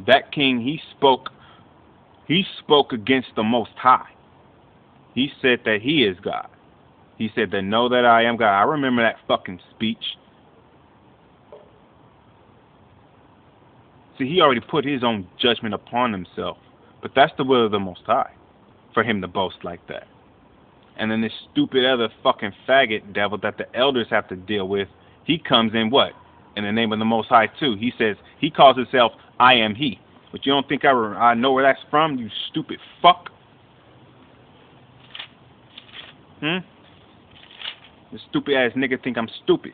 That king, he spoke against the Most High. He said that he is God. He said that know that I am God. I remember that fucking speech. See, he already put his own judgment upon himself. But that's the will of the Most High, for him to boast like that. And then this stupid other fucking faggot devil that the elders have to deal with, he comes in what? In the name of the Most High too. He says, he calls himself, I am he. But you don't think I know where that's from, you stupid fuck? This stupid ass nigga think I'm stupid.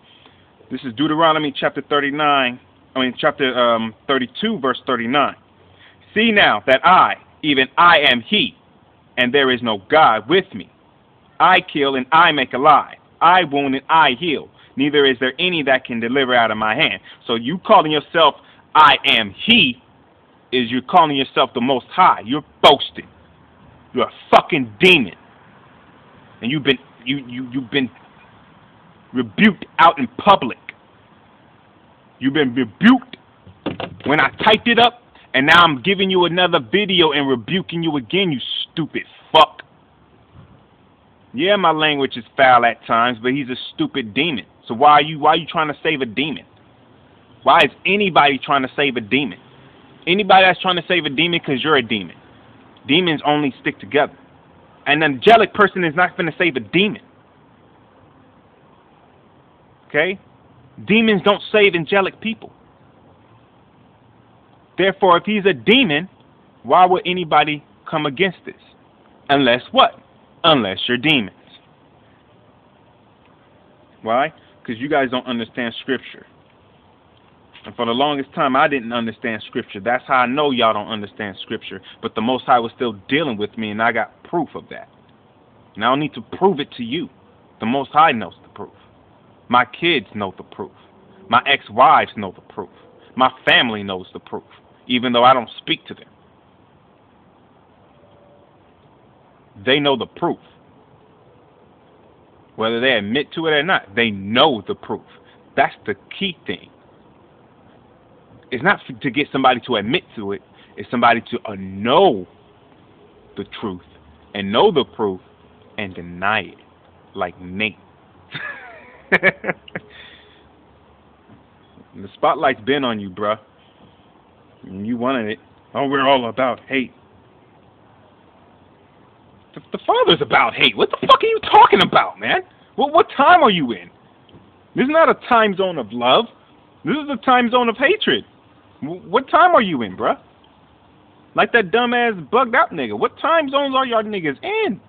This is Deuteronomy chapter 32, verse 39. See now that I, even I am he, and there is no God with me. I kill and I make alive. I wound and I heal. Neither is there any that can deliver out of my hand. So you calling yourself I am he, is you calling yourself the Most High. You're boasting. You're a fucking demon. And you've been rebuked out in public. You've been rebuked when I typed it up, and now I'm giving you another video and rebuking you again, you stupid fuck. Yeah, my language is foul at times, but he's a stupid demon. So why are you trying to save a demon? Why is anybody trying to save a demon? Anybody that's trying to save a demon because you're a demon. Demons only stick together. An angelic person is not going to save a demon. Okay? Demons don't save angelic people. Therefore, if he's a demon, why would anybody come against this? Unless what? Unless you're demons. Why? Because you guys don't understand Scripture. And for the longest time, I didn't understand Scripture. That's how I know y'all don't understand Scripture. But the Most High was still dealing with me, and I got proof of that. And I don't need to prove it to you. The Most High knows the proof. My kids know the proof. My ex-wives know the proof. My family knows the proof, even though I don't speak to them. They know the proof. Whether they admit to it or not, they know the proof. That's the key thing. It's not to get somebody to admit to it. It's somebody to know the truth and know the proof and deny it, like Nate. The spotlight's been on you, bruh. And you wanted it. Oh, we're all about hate. The Father's about hate. What the fuck are you talking about, man? What time are you in? This is not a time zone of love. This is a time zone of hatred. What time are you in, bruh? Like that dumbass bugged out nigga. What time zones are y'all niggas in?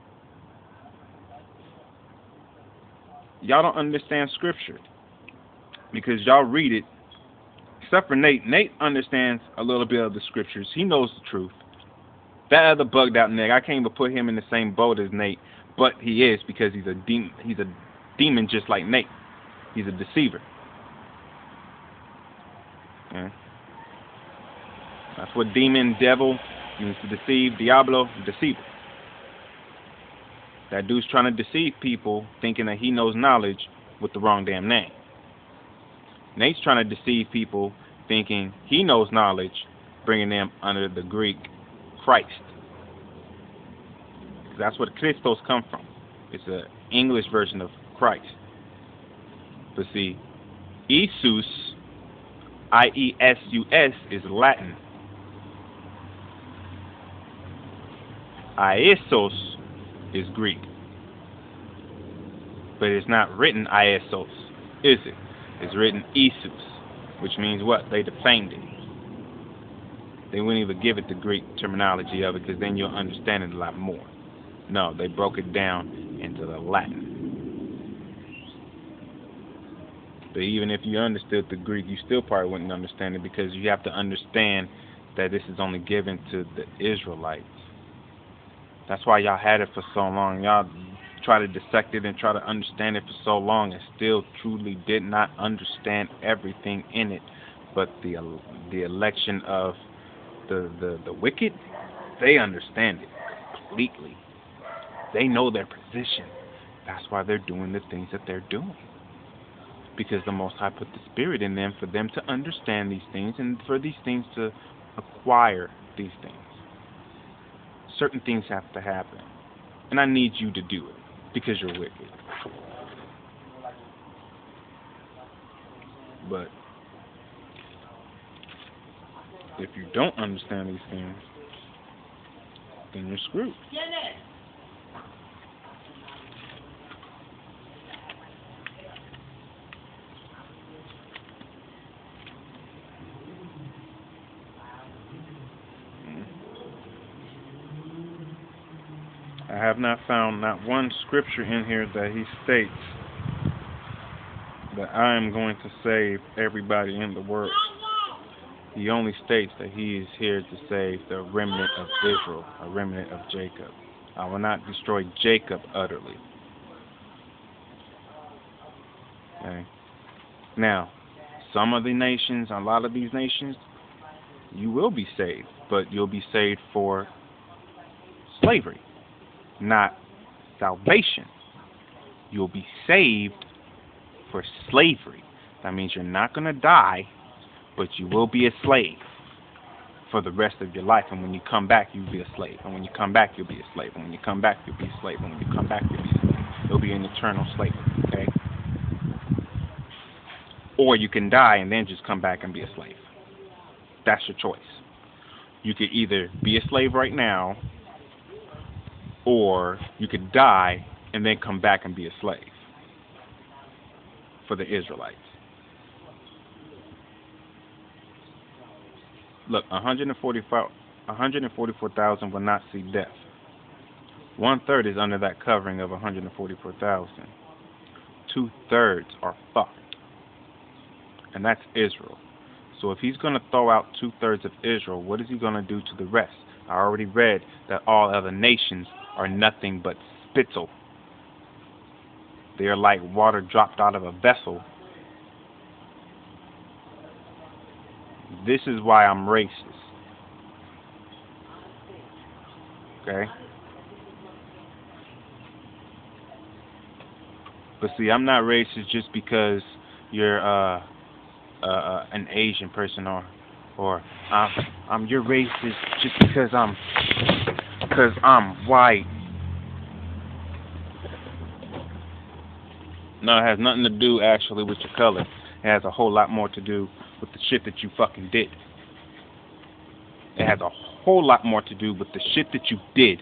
Y'all don't understand Scripture. Because y'all read it. Except for Nate. Nate understands a little bit of the Scriptures. He knows the truth. That other bugged out nigga, I can't even put him in the same boat as Nate. But he is, because he's a demon. He's a demon just like Nate. He's a deceiver. Okay. That's what demon, devil means, to deceive. Diablo, deceiver. That dude's trying to deceive people, thinking that he knows knowledge with the wrong damn name. Nate's trying to deceive people, thinking he knows knowledge, bringing them under the Greek Christ. That's where Christos come from. It's an English version of Christ. But see, Isus, I-E-S-U-S, is Latin. Iesos is Greek. But it's not written Iesos, is it? It's written Isus, which means what? They defamed it. They wouldn't even give it the Greek terminology of it, because then you'll understand it a lot more. No, they broke it down into the Latin. But even if you understood the Greek, you still probably wouldn't understand it, because you have to understand that this is only given to the Israelites. That's why y'all had it for so long. Y'all try to dissect it and try to understand it for so long, and still truly did not understand everything in it. But the election of the wicked, they understand it completely. They know their position. That's why they're doing the things that they're doing. Because the Most High put the Spirit in them for them to understand these things, and for these things to acquire these things. Certain things have to happen. And I need you to do it because you're wicked. But if you don't understand these things, then you're screwed. I have not found not one scripture in here that he states that I am going to save everybody in the world. He only states that he is here to save the remnant of Israel, a remnant of Jacob. I will not destroy Jacob utterly. Okay. Now, some of the nations, a lot of these nations, you will be saved, but you'll be saved for slavery, not salvation. You'll be saved for slavery. That means you're not going to die, but you will be a slave for the rest of your life. And when you come back, you'll be a slave. And when you come back, you'll be a slave. And when you come back, you'll be a slave. And when you come back, you'll be a slave. It'll be an eternal slavery, okay? Or you can die and then just come back and be a slave. That's your choice. You could either be a slave right now, or you could die and then come back and be a slave for the Israelites. Look, 144,000 will not see death. 1/3 is under that covering of 144,000. 2/3 are fucked. And that's Israel. So if he's going to throw out 2/3 of Israel, what is he going to do to the rest? I already read that all other nations are nothing but spittle. They are like water dropped out of a vessel. This is why I'm racist. Okay? But see, I'm not racist just because you're an Asian person, or I'm your racist just because I'm white. No, it has nothing to do actually with your color. It has a whole lot more to do with the shit that you fucking did. It has a whole lot more to do with the shit that you did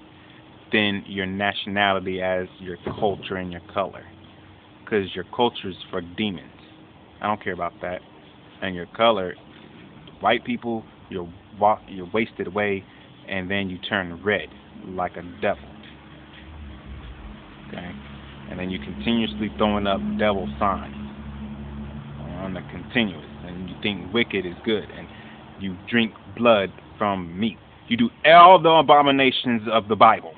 than your nationality as your culture and your color. Because your culture is for demons. I don't care about that. And your color, white people, you're wasted away, and then you turn red like a devil. Okay? And then you continuously throwing up devil signs on the continuous, and you think wicked is good, and you drink blood from meat. You do all the abominations of the Bible.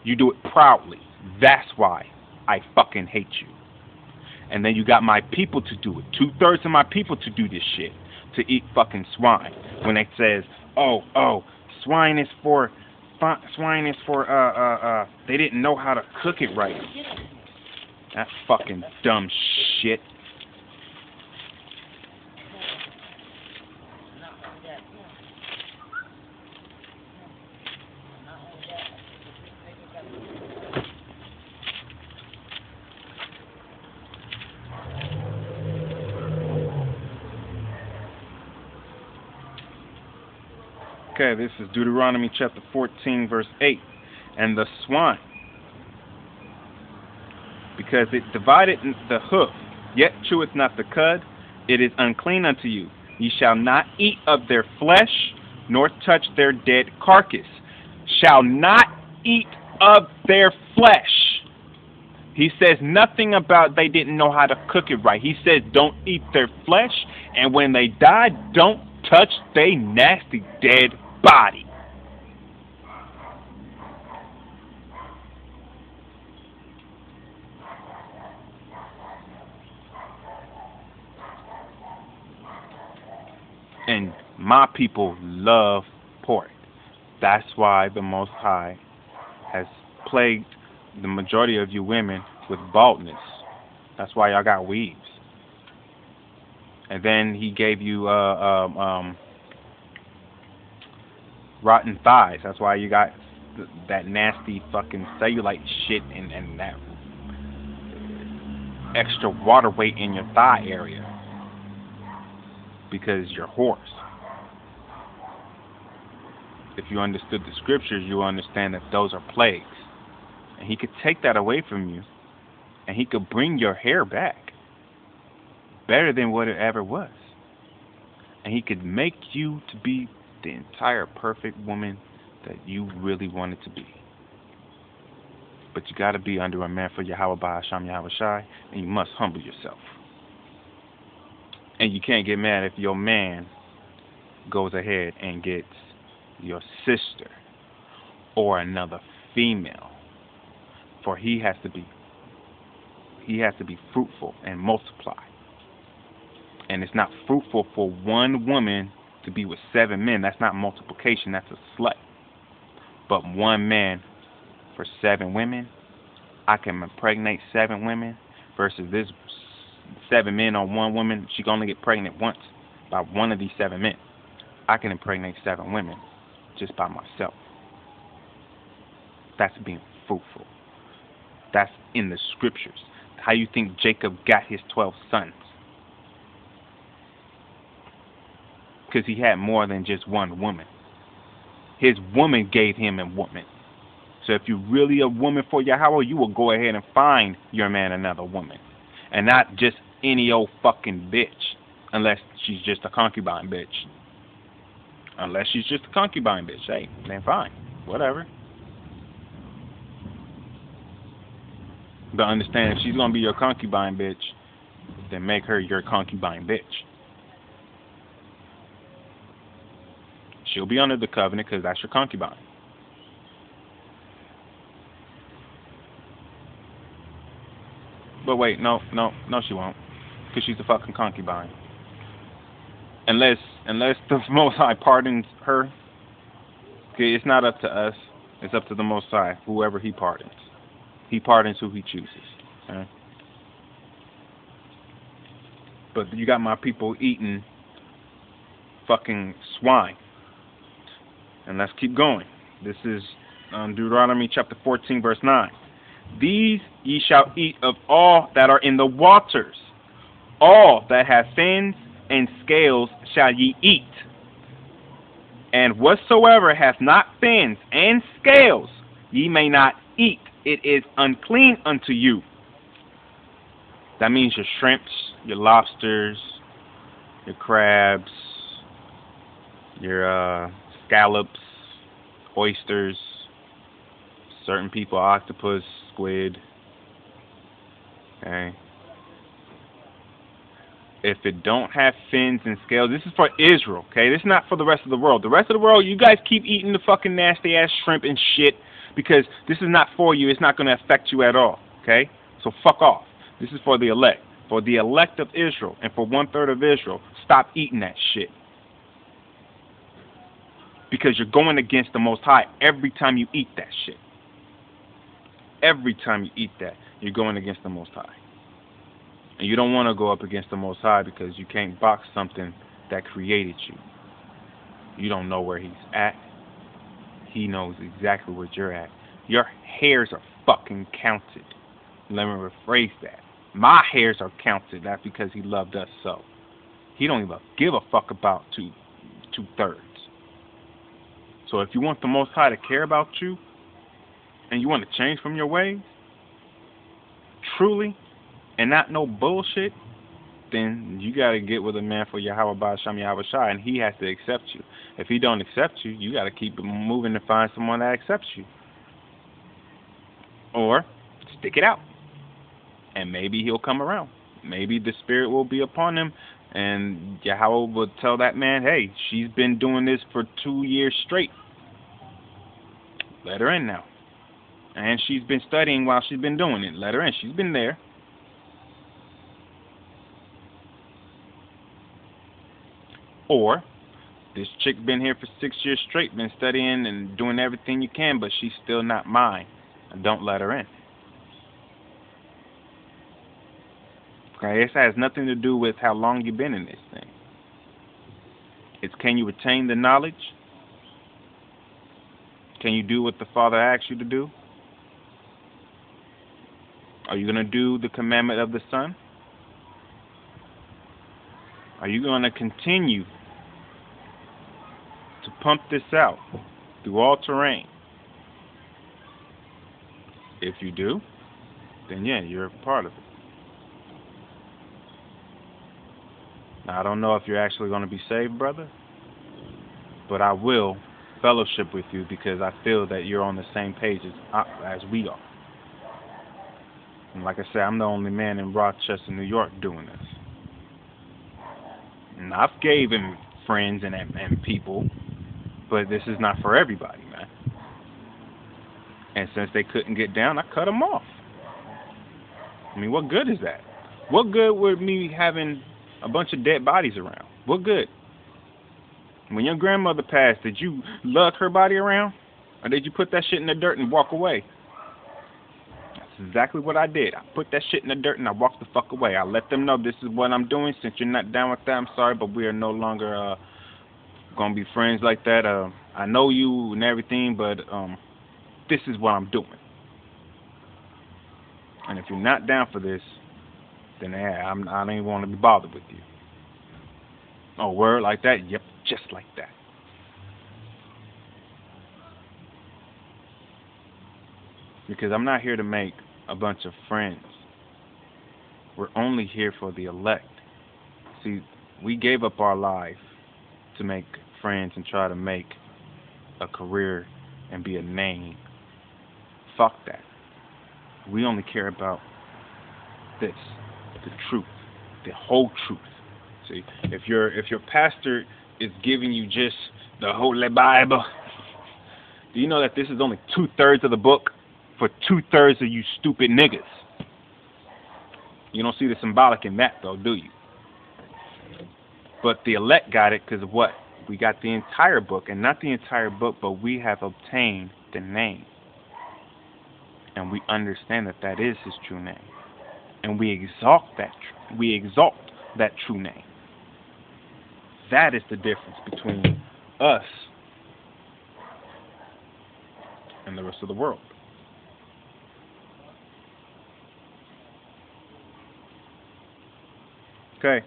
You do it proudly. That's why I fucking hate you. And then you got my people to do it. 2/3 of my people to do this shit, to eat fucking swine. When it says, oh, swine is for, they didn't know how to cook it right. That's fucking dumb shit. Okay, this is Deuteronomy chapter 14, verse 8. And the swine, because it divided the hoof, yet cheweth not the cud, it is unclean unto you. Ye shall not eat of their flesh, nor touch their dead carcass. Shall not eat of their flesh. He says nothing about they didn't know how to cook it right. He says don't eat their flesh, and when they die, don't touch their nasty dead body. And my people love pork. That's why the Most High has plagued the majority of you women with baldness. That's why y'all got weaves. And then he gave you rotten thighs. That's why you got that nasty fucking cellulite shit and that extra water weight in your thigh area because you're hoarse. If you understood the scriptures, you understand that those are plagues. And he could take that away from you, and he could bring your hair back better than what it ever was. And he could make you to be the entire perfect woman that you really wanted to be. But you got to be under a man for Yahweh Ba'asham Yahweh Shai, and you must humble yourself. And you can't get mad if your man goes ahead and gets your sister or another female, for he has to be fruitful and multiply. And it's not fruitful for one woman to be with 7 men. That's not multiplication, that's a slut. But one man for 7 women, I can impregnate 7 women versus this 7 men on one woman. She can only get pregnant once by one of these 7 men. I can impregnate 7 women just by myself. That's being fruitful. That's in the scriptures. How you think Jacob got his 12 sons? Because he had more than just one woman. His woman gave him a woman. So if you're really a woman for Yahweh, you will go ahead and find your man another woman. And not just any old fucking bitch. Unless she's just a concubine bitch. Unless she's just a concubine bitch. Hey, then fine. Whatever. But understand, if she's going to be your concubine bitch, then make her your concubine bitch. She'll be under the covenant because that's your concubine. But wait, no, she won't. Because she's a fucking concubine. Unless the Most High pardons her. Okay, it's not up to us. It's up to the Most High, whoever he pardons. He pardons who he chooses. Okay? But you got my people eating fucking swine. And let's keep going. This is Deuteronomy chapter 14, verse 9. These ye shall eat of all that are in the waters. All that have fins and scales shall ye eat. And whatsoever hath not fins and scales ye may not eat. It is unclean unto you. That means your shrimps, your lobsters, your crabs, your scallops, oysters, certain people, octopus, squid. Okay. If it don't have fins and scales, this is for Israel, okay? This is not for the rest of the world. The rest of the world, you guys keep eating the fucking nasty ass shrimp and shit because this is not for you. It's not going to affect you at all, okay? So fuck off. This is for the elect. For the elect of Israel and for 1/3 of Israel, stop eating that shit. Because you're going against the Most High every time you eat that shit. Every time you eat that, you're going against the Most High. And you don't want to go up against the Most High because you can't box something that created you. You don't know where he's at. He knows exactly where you're at. Your hairs are fucking counted. Let me rephrase that. My hairs are counted. That's because he loved us so. He don't even give a fuck about 2/3. So if you want the Most High to care about you, and you want to change from your ways, truly, and not no bullshit, then you got to get with a man for Yahweh Ba'asham Yahweh Shai, and he has to accept you. If he don't accept you, you got to keep moving to find someone that accepts you. Or stick it out, and maybe he'll come around. Maybe the spirit will be upon him, and Yahweh will tell that man, hey, she's been doing this for 2 years straight. Let her in now. And she's been studying while she's been doing it. Let her in. She's been there. Or, this chick been here for 6 years straight, been studying and doing everything you can, but she's still not mine. And don't let her in. Okay, this has nothing to do with how long you've been in this thing. It's can you retain the knowledge? Can you do what the Father asks you to do? Are you going to do the commandment of the Son? Are you going to continue to pump this out through all terrain? If you do, then yeah, you're a part of it. Now, I don't know if you're actually going to be saved, brother, but I will fellowship with you because I feel that you're on the same page as we are. And like I said, I'm the only man in Rochester, New York doing this. And I've gave him friends and people, but this is not for everybody, man. And since they couldn't get down, I cut them off. I mean, what good is that? What good would me having a bunch of dead bodies around? What good? When your grandmother passed, did you lug her body around? Or did you put that shit in the dirt and walk away? That's exactly what I did. I put that shit in the dirt and I walked the fuck away. I let them know this is what I'm doing. Since you're not down with that, I'm sorry, but we are no longer going to be friends like that. I know you and everything, but this is what I'm doing. And if you're not down for this, then I don't even want to be bothered with you. Oh, word like that? Yep, just like that. Because I'm not here to make a bunch of friends. We're only here for the elect. See, we gave up our life to make friends and try to make a career and be a name. Fuck that. We only care about this, the truth, the whole truth. See, if your pastor is giving you just the Holy Bible, do you know that this is only 2/3 of the book for 2/3 of you stupid niggas? You don't see the symbolic in that, though, do you? But the elect got it because of what? We got the entire book, and not the entire book, but we have obtained the name. And we understand that that is his true name. And we exalt that true name. That is the difference between us and the rest of the world. Okay,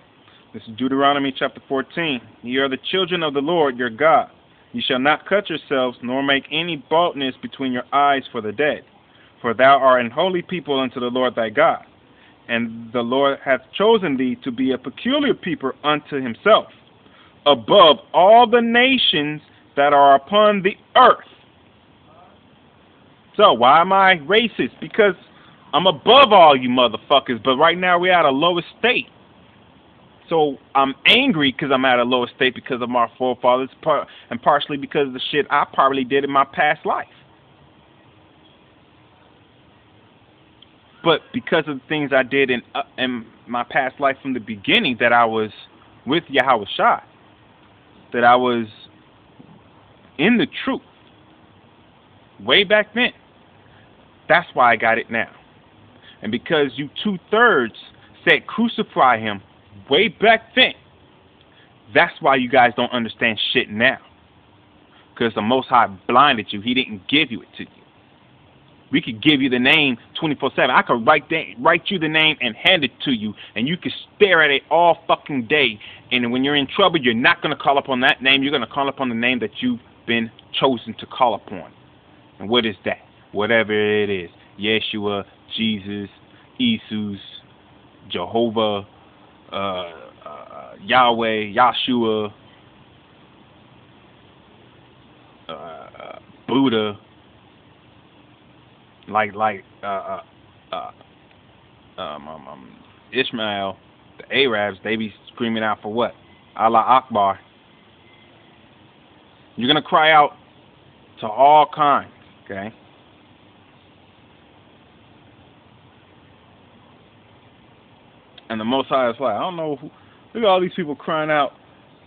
this is Deuteronomy chapter 14. Ye are the children of the Lord your God. Ye shall not cut yourselves, nor make any baldness between your eyes for the dead. For thou art an holy people unto the Lord thy God. And the Lord hath chosen thee to be a peculiar people unto himself, above all the nations that are upon the earth. So why am I racist? Because I'm above all you motherfuckers, but right now we're at a lower state. So I'm angry because I'm at a lower state because of my forefathers, and partially because of the shit I probably did in my past life. But because of the things I did in my past life from the beginning, that I was with Yahweh Shai, that I was in the truth way back then, that's why I got it now. And because you 2/3 said crucify him way back then, that's why you guys don't understand shit now. Because the Most High blinded you. He didn't give you it to you. We could give you the name 24/7. I could write you the name and hand it to you, and you could stare at it all fucking day. And when you're in trouble, you're not going to call upon that name. You're going to call upon the name that you've been chosen to call upon. And what is that? Whatever it is. Yeshua, Jesus, Jesus, Jehovah, Yahweh, Yahshua, Buddha. Like Ishmael, the Arabs, they be screaming out for what? Allah Akbar. You're going to cry out to all kinds, okay? And the Most High is like, I don't know, look at all these people crying out.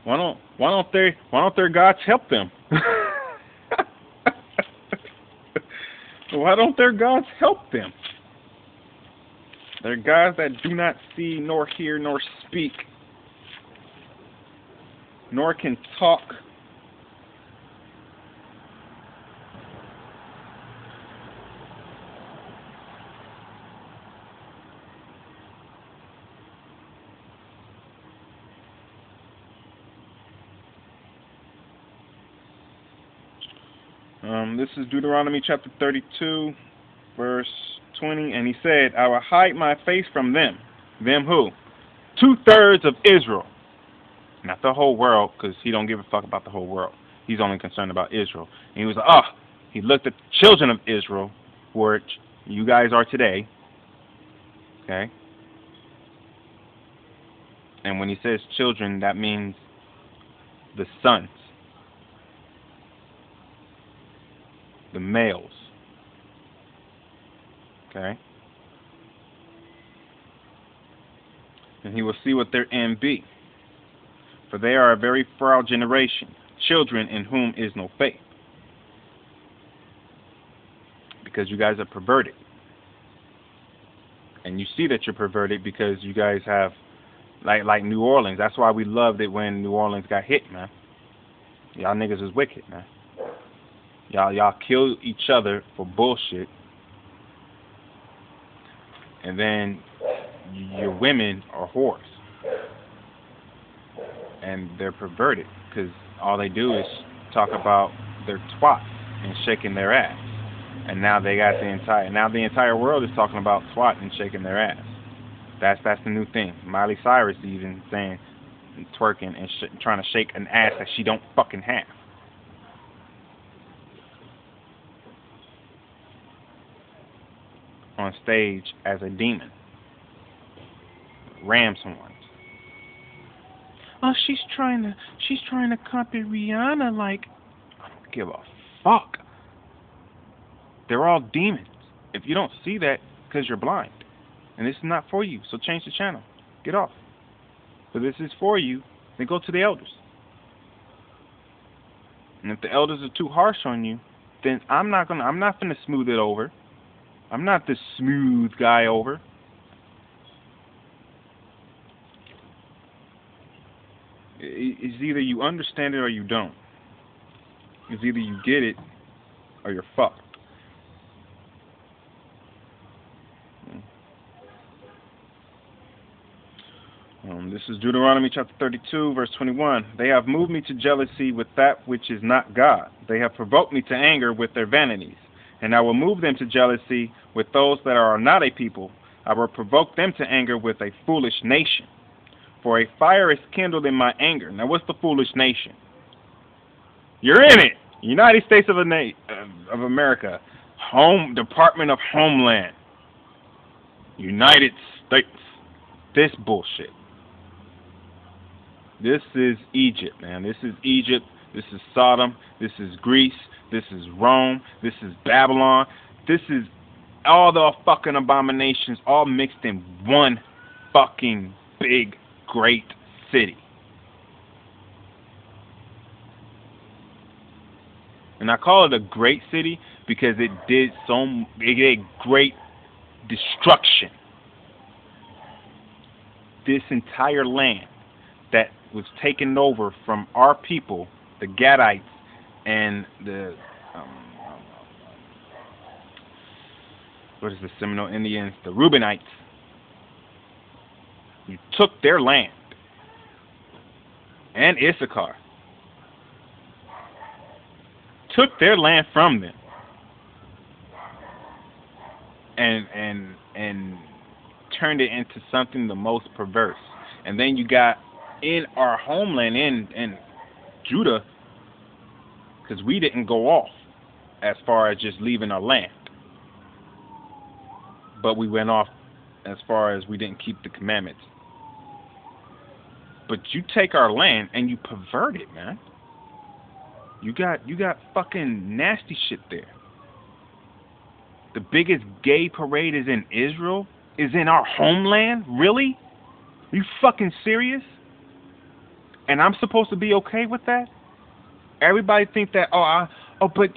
Why don't their gods help them? Why don't their gods help them? They're gods that do not see, nor hear, nor speak, nor can talk. This is Deuteronomy chapter 32, verse 20, and he said, I will hide my face from them. Them who? 2/3 of Israel. Not the whole world, because he don't give a fuck about the whole world. He's only concerned about Israel. And he was like, he looked at the children of Israel, which you guys are today. Okay? And when he says children, that means the sons, the males. Okay? And he will see what their end be. For they are a very frail generation, children in whom is no faith. Because you guys are perverted. And you see that you're perverted because you guys have, like New Orleans. That's why we loved it when New Orleans got hit, man. Y'all niggas is wicked, man. Y'all kill each other for bullshit. And then your women are whores. And they're perverted because all they do is talk about their twat and shaking their ass. And now they got the entire world is talking about twat and shaking their ass. That's the new thing. Miley Cyrus even saying twerking and trying to shake an ass that she don't fucking have. On stage as a demon. Ram someone. Oh, she's trying to copy Rihanna. Like, I don't give a fuck. They're all demons. If you don't see that, because you're blind, and this is not for you, so change the channel. Get off. If this is for you, then go to the elders. And if the elders are too harsh on you, then I'm not gonna smooth it over. I'm not the smooth guy over. It's either you understand it or you don't. It's either you get it or you're fucked. This is Deuteronomy chapter 32, verse 21. They have moved me to jealousy with that which is not God. They have provoked me to anger with their vanities. And I will move them to jealousy with those that are not a people. I will provoke them to anger with a foolish nation. For a fire is kindled in my anger. Now, what's the foolish nation? You're in it. United States of America. Department of Homeland. United States. This bullshit. This is Egypt, man. This is Egypt. This is Sodom. This is Greece. This is Rome. This is Babylon. This is all the fucking abominations all mixed in one fucking big, great city. And I call it a great city because it did great destruction. This entire land that was taken over from our people, the Gadites and the Seminole Indians, the Reubenites. You took their land, and Issachar took their land from them, and turned it into something the most perverse. And then you got in our homeland, in Judah, because we didn't go off as far as just leaving our land, but we went off as far as we didn't keep the commandments. But you take our land and you pervert it, man. You got fucking nasty shit there. The biggest gay parade is in Israel? Is in our homeland? Really? Are you fucking serious? And I'm supposed to be okay with that? Everybody think that, but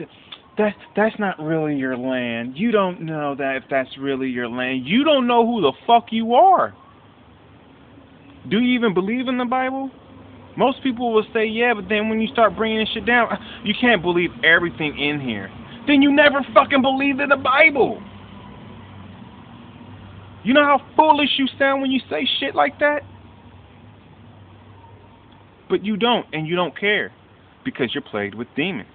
that's not really your land. You don't know that if that's really your land. You don't know who the fuck you are. Do you even believe in the Bible? Most people will say, yeah, but then when you start bringing this shit down, you can't believe everything in here. Then you never fucking believed in the Bible. You know how foolish you sound when you say shit like that? But you don't, and you don't care, because you're plagued with demons.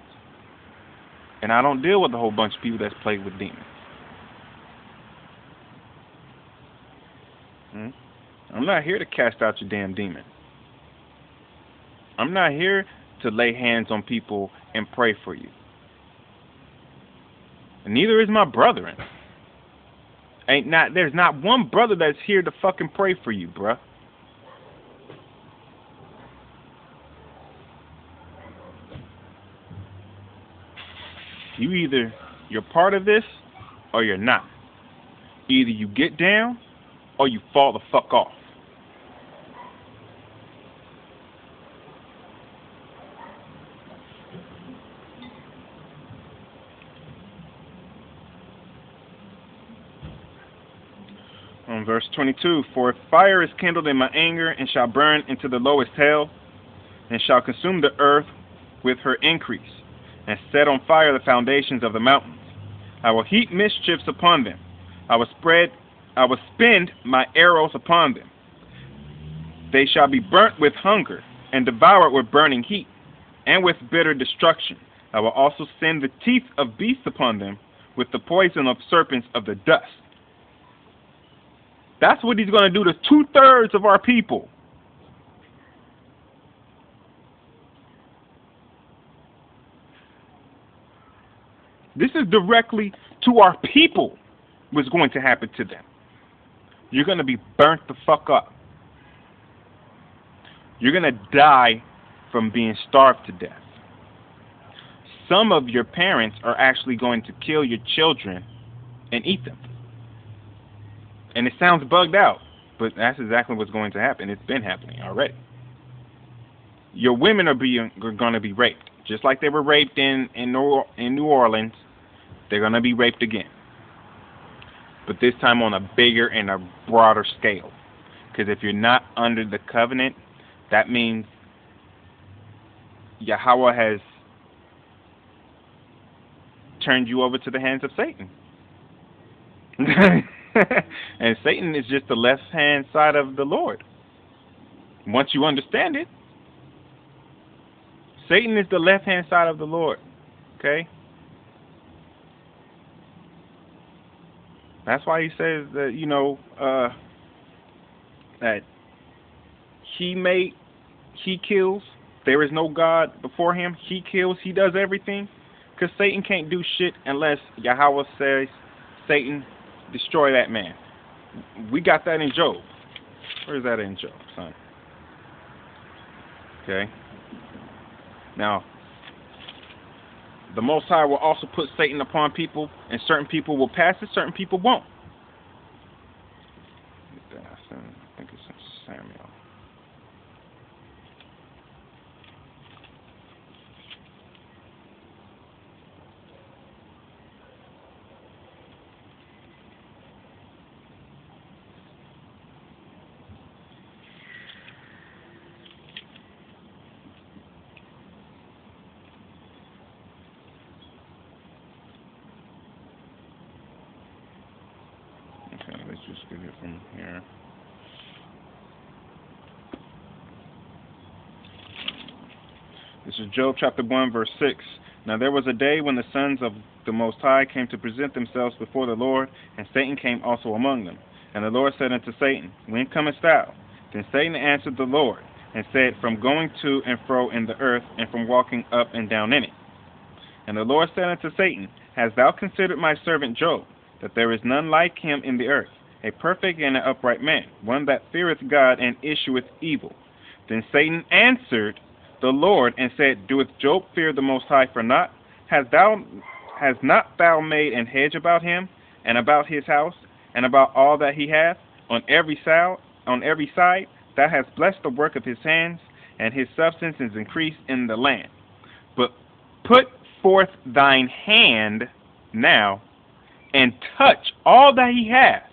And I don't deal with a whole bunch of people that's played with demons. I'm not here to cast out your damn demon. I'm not here to lay hands on people and pray for you. And neither is my brethren. There's not one brother that's here to fucking pray for you, bruh. You're part of this or you're not. Either you get down or you fall the fuck off. On verse 22, for if fire is kindled in my anger and shall burn into the lowest hell, and shall consume the earth with her increase, and set on fire the foundations of the mountains, I will heap mischiefs upon them. I will spend my arrows upon them. They shall be burnt with hunger, and devoured with burning heat, and with bitter destruction. I will also send the teeth of beasts upon them, with the poison of serpents of the dust. That's what he's going to do to 2/3 of our people. This is directly to our people what's going to happen to them. You're going to be burnt the fuck up. You're going to die from being starved to death. Some of your parents are actually going to kill your children and eat them. And it sounds bugged out, but that's exactly what's going to happen. It's been happening already. Your women are going to be raped. Just like they were raped in New Orleans, they're going to be raped again. But this time on a bigger and a broader scale. Because if you're not under the covenant, that means Yahweh has turned you over to the hands of Satan. And Satan is just the left-hand side of the Lord. Once you understand it, Satan is the left-hand side of the Lord. Okay? That's why he says that, that he kills. There is no God before him. He kills. He does everything. Because Satan can't do shit unless Yahweh says, Satan, destroy that man. We got that in Job. Where is that in Job, son? Okay. Now, the Most High will also put Satan upon people, and certain people will pass it, certain people won't. I think it's in Samuel. Okay, let's just get it from here. This is Job chapter 1, verse 6. Now there was a day when the sons of the Most High came to present themselves before the Lord, and Satan came also among them. And the Lord said unto Satan, When comest thou? Then Satan answered the Lord, and said, From going to and fro in the earth, and from walking up and down in it. And the Lord said unto Satan, Hast thou considered my servant Job, that there is none like him in the earth, a perfect and an upright man, one that feareth God and issueth evil? Then Satan answered the Lord and said, Doeth Job fear the Most High for naught? Has not thou made an hedge about him, and about his house, and about all that he hath? On every side thou hast blessed the work of his hands, and his substance is increased in the land. But put forth thine hand now, and touch all that he hath,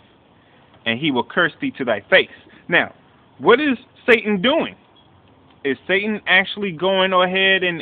and he will curse thee to thy face. Now, what is Satan doing? Is Satan actually going ahead and